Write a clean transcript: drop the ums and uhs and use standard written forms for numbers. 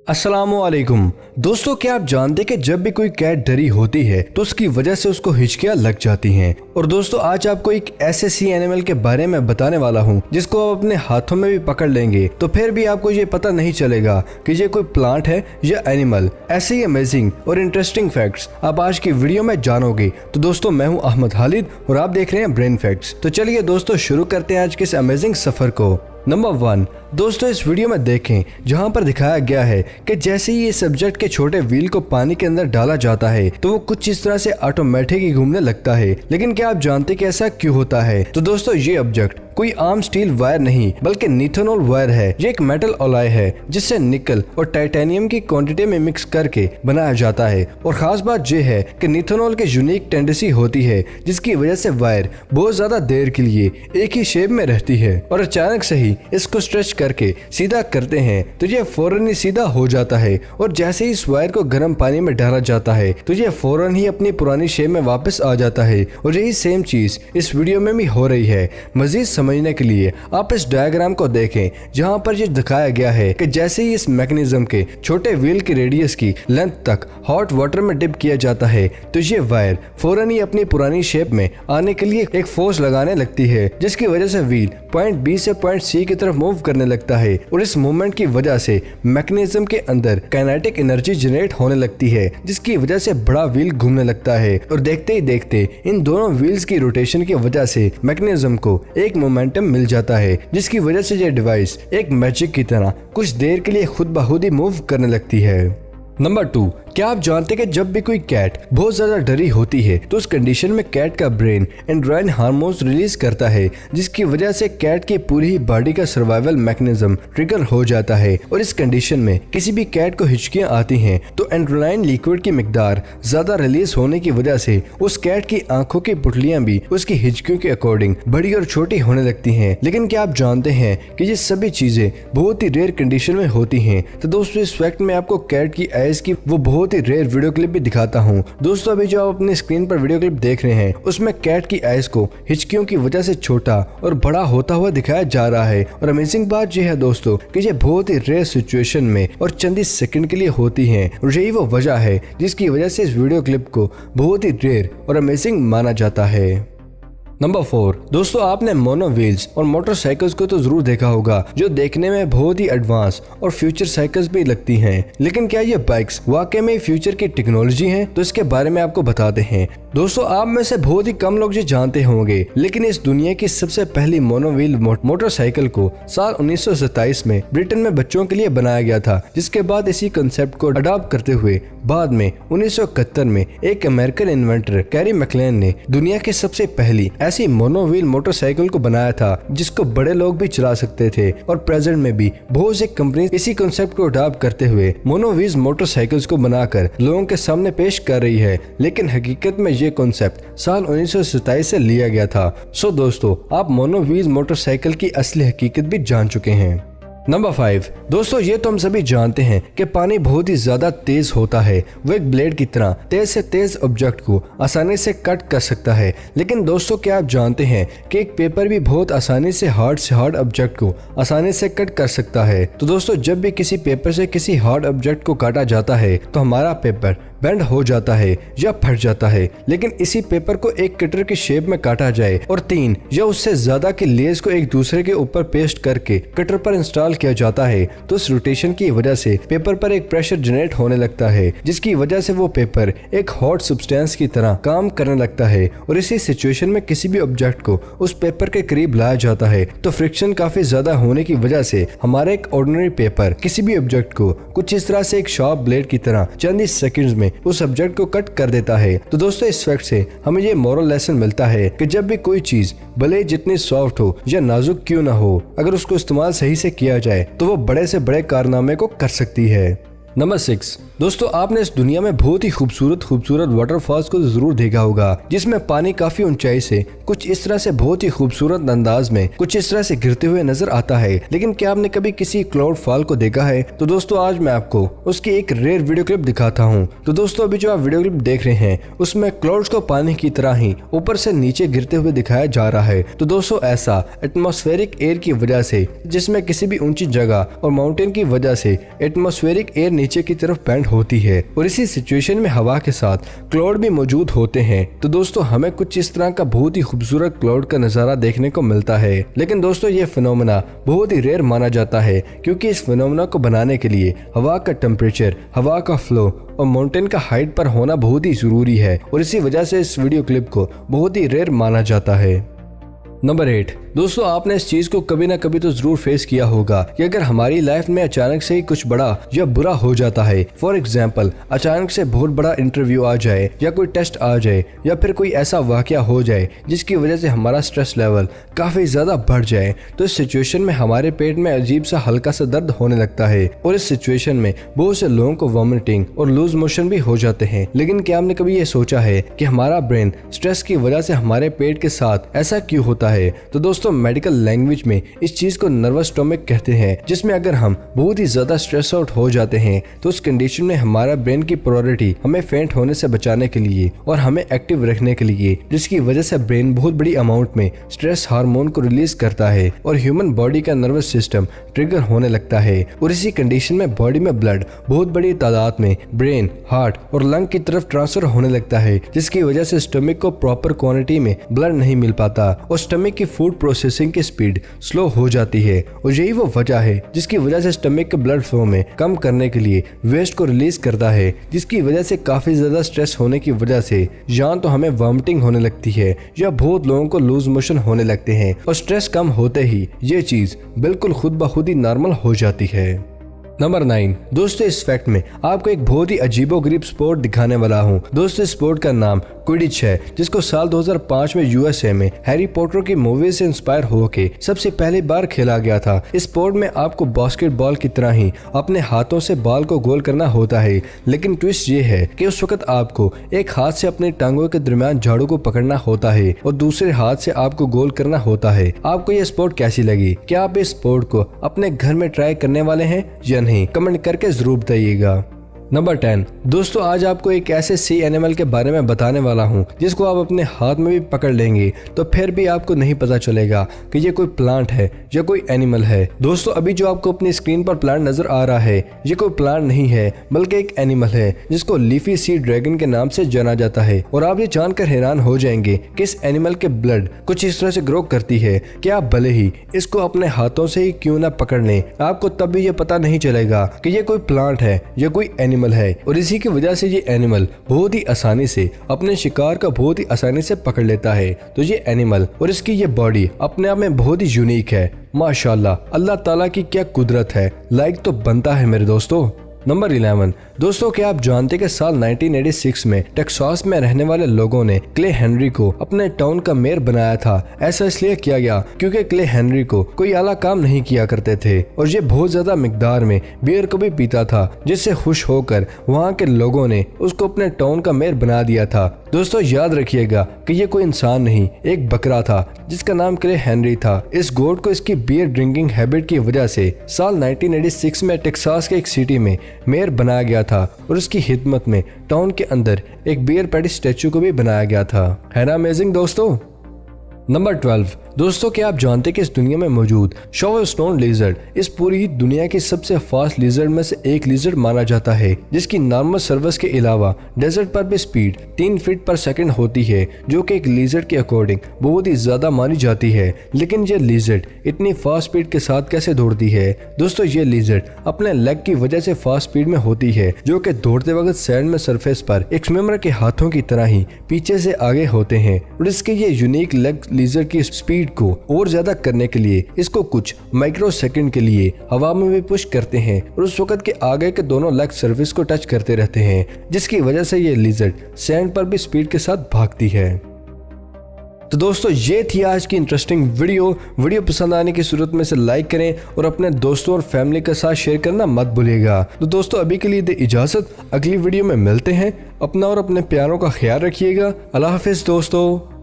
अस्सलामुअलैकुम दोस्तों, क्या आप जानते हैं कि जब भी कोई कैट डरी होती है तो उसकी वजह से उसको हिचकियां लग जाती हैं। और दोस्तों आज आपको एक ऐसे सी एनिमल के बारे में बताने वाला हूं जिसको आप अपने हाथों में भी पकड़ लेंगे तो फिर भी आपको ये पता नहीं चलेगा कि ये कोई प्लांट है या एनिमल। ऐसे ही अमेजिंग और इंटरेस्टिंग फैक्ट्स आप आज की वीडियो में जानोगे। तो दोस्तों मैं हूं अहमद खालिद और आप देख रहे हैं ब्रेन फैक्ट्स। तो चलिए दोस्तों शुरू करते हैं आज के इस अमेजिंग सफर को। नंबर 1 दोस्तों इस वीडियो में देखें जहां पर दिखाया गया है कि जैसे ही ये सब्जेक्ट के छोटे व्हील को पानी के अंदर डाला जाता है तो वो कुछ इस तरह से ऑटोमेटिक ही घूमने लगता है। लेकिन क्या आप जानते कि ऐसा क्यों होता है? तो दोस्तों ये ऑब्जेक्ट कोई आम स्टील वायर नहीं बल्कि नीथेनॉल वायर है। ये एक मेटल अलॉय है जिससे निकल और टाइटेनियम की क्वांटिटी में मिक्स करके बनाया जाता है। और खास बात यह है कि नीथेनॉल की यूनिक टेंडेंसी होती है जिसकी वजह से वायर बहुत ज्यादा देर के लिए एक ही शेप में रहती है और अचानक से ही इसको स्ट्रेच करके सीधा करते हैं तो ये फौरन ही सीधा हो जाता है। और जैसे ही इस वायर को गर्म पानी में डाला जाता है तो ये फौरन ही अपनी पुरानी शेप में वापस आ जाता है। और यही सेम चीज इस वीडियो में भी हो रही है। मजीद समझने के लिए आप इस डायग्राम को देखें जहां पर ये दिखाया गया है कि जैसे ही इस मैकेनिज्म के छोटे व्हील की रेडियस की लेंथ तक हॉट वाटर में डिप किया जाता है तो ये वायर फौरन ही अपनी पुरानी शेप में आने के लिए एक फोर्स लगाने लगती है जिसकी वजह से व्हील पॉइंट बी से पॉइंट सी की तरफ मूव करने लगता है। और इस मूवमेंट की वजह से मैकेनिज्म के अंदर काइनेटिक एनर्जी जनरेट होने लगती है जिसकी वजह से बड़ा व्हील घूमने लगता है। और देखते ही देखते इन दोनों व्हील्स की रोटेशन की वजह से मैकेनिज्म को एक मोमेंटम मिल जाता है जिसकी वजह से यह डिवाइस एक मैजिक की तरह कुछ देर के लिए खुद ब खुद ही मूव करने लगती है। नंबर 2 क्या आप जानते हैं कि जब भी कोई कैट बहुत ज्यादा डरी होती है तो उस कंडीशन में कैट का ब्रेन एंड्रोइन हार्मोन्स रिलीज करता है जिसकी वजह से कैट की पूरी ही बॉडी का सर्वाइवल मैकेनिज्म ट्रिगर हो जाता है। और इस कंडीशन में किसी भी कैट को हिचकियां आती हैं तो एंड्रोलाइन लिक्विड की मिकदार ज्यादा रिलीज होने की वजह से उस कैट की आंखों की पुतलियां भी उसकी हिचकियों के अकॉर्डिंग बड़ी और छोटी होने लगती हैं। लेकिन क्या आप जानते हैं कि ये सभी चीजें बहुत ही रेयर कंडीशन में होती हैं? तो दोस्तों इस फैक्ट में आपको कैट की आईज की वो बहुत ही रेयर वीडियो क्लिप भी दिखाता हूँ। दोस्तों अभी जो आप अपनी स्क्रीन पर वीडियो क्लिप देख रहे हैं उसमें कैट की आईज को हिचकियों की वजह से छोटा और बड़ा होता हुआ दिखाया जा रहा है। और अमेजिंग बात यह है दोस्तों कि ये बहुत ही रेयर सिचुएशन में और चंद ही सेकंड के लिए होती हैं। और यही वो वजह है जिसकी वजह से इस वीडियो क्लिप को बहुत ही रेयर और अमेजिंग माना जाता है। नंबर 4 दोस्तों आपने मोनो व्हील्स और मोटरसाइकिल्स को तो जरूर देखा होगा जो देखने में बहुत ही एडवांस और फ्यूचर साइकिल्स भी लगती हैं। लेकिन क्या ये बाइक्स वाकई में फ्यूचर की टेक्नोलॉजी हैं? तो इसके बारे में आपको बताते हैं। दोस्तों आप में से बहुत ही कम लोग ये जानते होंगे लेकिन इस दुनिया की सबसे पहली मोनो व्हील मोटरसाइकिल को साल 1927 में ब्रिटेन में बच्चों के लिए बनाया गया था। जिसके बाद इसी कंसेप्ट को अडॉप्ट करते हुए बाद में 1971 में एक अमेरिकन इन्वेंटर कैरी मैकलेन ने दुनिया की सबसे पहली ऐसी मोनो व्हील मोटरसाइकिल को बनाया था जिसको बड़े लोग भी चला सकते थे। और प्रेजेंट में भी बहुत सी कंपनी इसी कंसेप्ट को अडॉप्ट करते हुए मोनो व्हील मोटरसाइकिल्स को बनाकर लोगों के सामने पेश कर रही है। लेकिन हकीकत में ये कॉन्सेप्ट साल 1927 से लिया गया था। सो दोस्तों आप मोनो व्हील मोटरसाइकिल की असली हकीकत भी जान चुके हैं। नंबर 5 दोस्तों ये तो हम सभी जानते हैं कि पानी बहुत ही ज्यादा तेज होता है। वो एक ब्लेड की तरह तेज से तेज ऑब्जेक्ट को आसानी से कट कर सकता है। लेकिन दोस्तों क्या आप जानते हैं कि एक पेपर भी बहुत आसानी से हार्ड ऑब्जेक्ट को आसानी से कट कर सकता है? तो दोस्तों जब भी किसी पेपर से किसी हार्ड ऑब्जेक्ट को काटा जाता है तो हमारा पेपर बेंड हो जाता है या फट जाता है। लेकिन इसी पेपर को एक कटर की शेप में काटा जाए और 3 या उससे ज्यादा के लेयर्स को एक दूसरे के ऊपर पेस्ट करके कटर पर इंस्टॉल किया जाता है तो इस रोटेशन की वजह से पेपर पर एक प्रेशर जनरेट होने लगता है जिसकी वजह से वो पेपर एक हॉट सब्सटेंस की तरह काम करने लगता है। और इसी सिचुएशन में किसी भी ऑब्जेक्ट को उस पेपर के करीब लाया जाता है तो फ्रिक्शन काफी ज्यादा होने की वजह से हमारा एक ऑर्डिनरी पेपर किसी भी ऑब्जेक्ट को कुछ इस तरह से एक शार्प ब्लेड की तरह चंद ही सेकंड्स में उस सब्जेक्ट को कट कर देता है। तो दोस्तों इस फैक्ट से हमें ये मॉरल लेसन मिलता है कि जब भी कोई चीज भले जितनी सॉफ्ट हो या नाजुक क्यों ना हो अगर उसको इस्तेमाल सही से किया जाए तो वो बड़े से बड़े कारनामे को कर सकती है। नंबर 6, दोस्तों आपने इस दुनिया में बहुत ही खूबसूरत वाटरफॉल्स को जरूर देखा होगा, जिसमें पानी काफी ऊंचाई से कुछ इस तरह से बहुत ही खूबसूरत अंदाज में कुछ इस तरह से गिरते हुए नजर आता है। लेकिन क्या आपने कभी किसी क्लाउड फॉल को देखा है? तो दोस्तों आज मैं आपको उसकी एक रेयर वीडियो क्लिप दिखाता हूँ। तो दोस्तों अभी जो आप वीडियो क्लिप देख रहे हैं उसमें क्लाउड्स को पानी की तरह ही ऊपर से नीचे गिरते हुए दिखाया जा रहा है। तो दोस्तों ऐसा एटमॉस्फेरिक एयर की वजह से, जिसमें किसी भी ऊंची जगह और माउंटेन की वजह से एटमॉस्फेरिक एयर नीचे की तरफ बैंड होती है और इसी सिचुएशन में हवा के साथ क्लाउड भी मौजूद होते हैं। तो दोस्तों हमें कुछ इस तरह का बहुत ही खूबसूरत क्लाउड का नजारा देखने को मिलता है। लेकिन दोस्तों ये फिनोमेना बहुत ही रेयर माना जाता है, क्योंकि इस फिनोमेना को बनाने के लिए हवा का टेम्परेचर, हवा का फ्लो और माउंटेन का हाइट पर होना बहुत ही जरूरी है और इसी वजह से इस वीडियो क्लिप को बहुत ही रेयर माना जाता है। नंबर 8, दोस्तों आपने इस चीज को कभी ना कभी तो जरूर फेस किया होगा कि अगर हमारी लाइफ में अचानक से ही कुछ बड़ा या बुरा हो जाता है, फॉर एग्जाम्पल अचानक से बहुत बड़ा इंटरव्यू आ जाए या कोई टेस्ट आ जाए या फिर कोई ऐसा वाकया हो जाए जिसकी वजह से हमारा स्ट्रेस लेवल काफी ज्यादा बढ़ जाए, तो इस सिचुएशन में हमारे पेट में अजीब सा हल्का सा दर्द होने लगता है और इस सिचुएशन में बहुत से लोगों को वॉमिटिंग और लूज मोशन भी हो जाते हैं। लेकिन क्या आपने कभी ये सोचा है कि हमारा ब्रेन स्ट्रेस की वजह से हमारे पेट के साथ ऐसा क्यों होता है? तो दोस्तों मेडिकल लैंग्वेज में इस चीज को नर्वस स्टोमिक कहते हैं, जिसमें अगर हम बहुत ही ज्यादा स्ट्रेस आउट हो जाते हैं तो उस कंडीशन में हमारा ब्रेन की प्रायोरिटी हमें फेंट होने से बचाने के लिए और हमें एक्टिव रखने के लिए, जिसकी वजह से ब्रेन बहुत बड़ी अमाउंट में स्ट्रेस हार्मोन को रिलीज करता है और ह्यूमन बॉडी का नर्वस सिस्टम ट्रिगर होने लगता है और इसी कंडीशन में बॉडी में ब्लड बहुत बड़ी तादाद में ब्रेन, हार्ट और लंग की तरफ ट्रांसफर होने लगता है, जिसकी वजह से स्टमक को प्रॉपर क्वांटिटी में ब्लड नहीं मिल पाता और स्टमक की फूड प्रोसेसिंग की स्पीड स्लो हो जाती है। और यही वो वजह है जिसकी वजह से स्टमक के ब्लड फ्लो में कम करने के लिए वेस्ट को रिलीज करता है, जिसकी वजह से काफी ज्यादा स्ट्रेस होने की वजह से या तो हमें वॉमिटिंग होने लगती है या बहुत लोगों को लूज मोशन होने लगते हैं और स्ट्रेस कम होते ही ये चीज बिल्कुल खुद ब खुद ही नॉर्मल हो जाती है। नंबर 9, दोस्तों इस फैक्ट में आपको एक बहुत ही अजीबोगरीब स्पोर्ट दिखाने वाला हूँ। दोस्तों इस स्पोर्ट का नाम क्विडिच है, जिसको साल 2005 में यूएसए में हैरी पॉटर की मूवी से इंस्पायर होके सबसे पहली बार खेला गया था। इस स्पोर्ट में आपको बास्केटबॉल की तरह ही अपने हाथों से बॉल को गोल करना होता है, लेकिन ट्विस्ट ये है कि उस वक्त आपको एक हाथ से अपने टांगों के दरमियान झाड़ू को पकड़ना होता है और दूसरे हाथ से आपको गोल करना होता है। आपको ये स्पोर्ट कैसी लगी? क्या आप इस स्पोर्ट को अपने घर में ट्राई करने वाले हैं या नहीं? कमेंट करके जरूर बताइएगा। नंबर 10, दोस्तों आज आपको एक ऐसे सी एनिमल के बारे में बताने वाला हूँ जिसको आप अपने हाथ में भी पकड़ लेंगे तो फिर भी आपको नहीं पता चलेगा कि ये कोई प्लांट है या कोई एनिमल है। दोस्तों अभी जो आपको अपनी स्क्रीन पर प्लांट नजर आ रहा है ये कोई प्लांट नहीं है बल्कि एक एनिमल है जिसको लीफी सी ड्रैगन के नाम से जाना जाता है। और आप ये जानकर हैरान हो जाएंगे कि इस एनिमल के ब्लड कुछ इस तरह से ग्रो करती है कि आप भले ही इसको अपने हाथों से ही क्यों ना पकड़ लें, आपको तब भी ये पता नहीं चलेगा कि ये कोई प्लांट है या कोई एनिमल है। और इसी की वजह से ये एनिमल बहुत ही आसानी से अपने शिकार का बहुत ही आसानी से पकड़ लेता है। तो ये एनिमल और इसकी ये बॉडी अपने आप में बहुत ही यूनिक है। माशाल्लाह, अल्लाह ताला की क्या कुदरत है, लाइक तो बनता है मेरे दोस्तों। नंबर 11, दोस्तों क्या आप जानते कि साल 1986 में टेक्सास में रहने वाले लोगों ने क्ले हेनरी को अपने टाउन का मेयर बनाया था। ऐसा इसलिए किया गया क्योंकि क्ले हेनरी को कोई आला काम नहीं किया करते थे और ये बहुत ज्यादा मिकदार में बियर को भी पीता था, जिससे खुश होकर वहाँ के लोगों ने उसको अपने टाउन का मेयर बना दिया था। दोस्तों याद रखिएगा कि ये कोई इंसान नहीं, एक बकरा था जिसका नाम क्ले हेनरी था। इस गोट को इसकी बियर ड्रिंकिंग हैबिट की वजह से साल 1986 में टेक्सास के एक सिटी में मेयर बनाया गया था और उसकी खिदमत में टाउन के अंदर एक बियर पैटी स्टैचू को भी बनाया गया था। है ना अमेजिंग दोस्तों। नंबर 12, दोस्तों क्या आप जानते हैं कि इस दुनिया में मौजूद शॉवर स्टोन लिजर्ड इस पूरी दुनिया की सबसे फास्ट लिजर्ड में से एक लिजर्ड माना जाता है, जिसकी नॉर्मल सर्विस के अलावा डेजर्ट पर भी स्पीड 3 फीट पर सेकंड होती है, जो कि एक लिजर्ड के अकॉर्डिंग बहुत ही ज्यादा मानी जाती है। लेकिन ये लिजर्ड इतनी फास्ट स्पीड के साथ कैसे दौड़ती है? दोस्तों ये लिजर्ड अपने लेग की वजह से फास्ट स्पीड में होती है, जो कि दौड़ते वक्त सैंड में सरफेस पर एक स्विमर के हाथों की तरह ही पीछे से आगे होते हैं और इसके ये यूनिक लेग लिजर्ड की स्पीड को और ज्यादा करने के लिए इसको कुछ माइक्रो सेकंड के लिए हवा में भी पुश करते हैं और उस वक्त के आगे के दोनों लेग सर्फेस को टच करते रहते हैं, जिसकी वजह से ये लिजर्ड सैंड पर भी स्पीड के साथ भागती है। तो दोस्तों ये थी आज की इंटरेस्टिंग वीडियो पसंद आने की सूरत में से लाइक करें और अपने दोस्तों और फैमिली के साथ शेयर करना मत भूलिएगा। तो दोस्तों अभी के लिए दे इजाजत, अगली वीडियो में मिलते हैं। अपना और अपने प्यारों का ख्याल रखिएगा। अल्लाह हाफिज दोस्तों।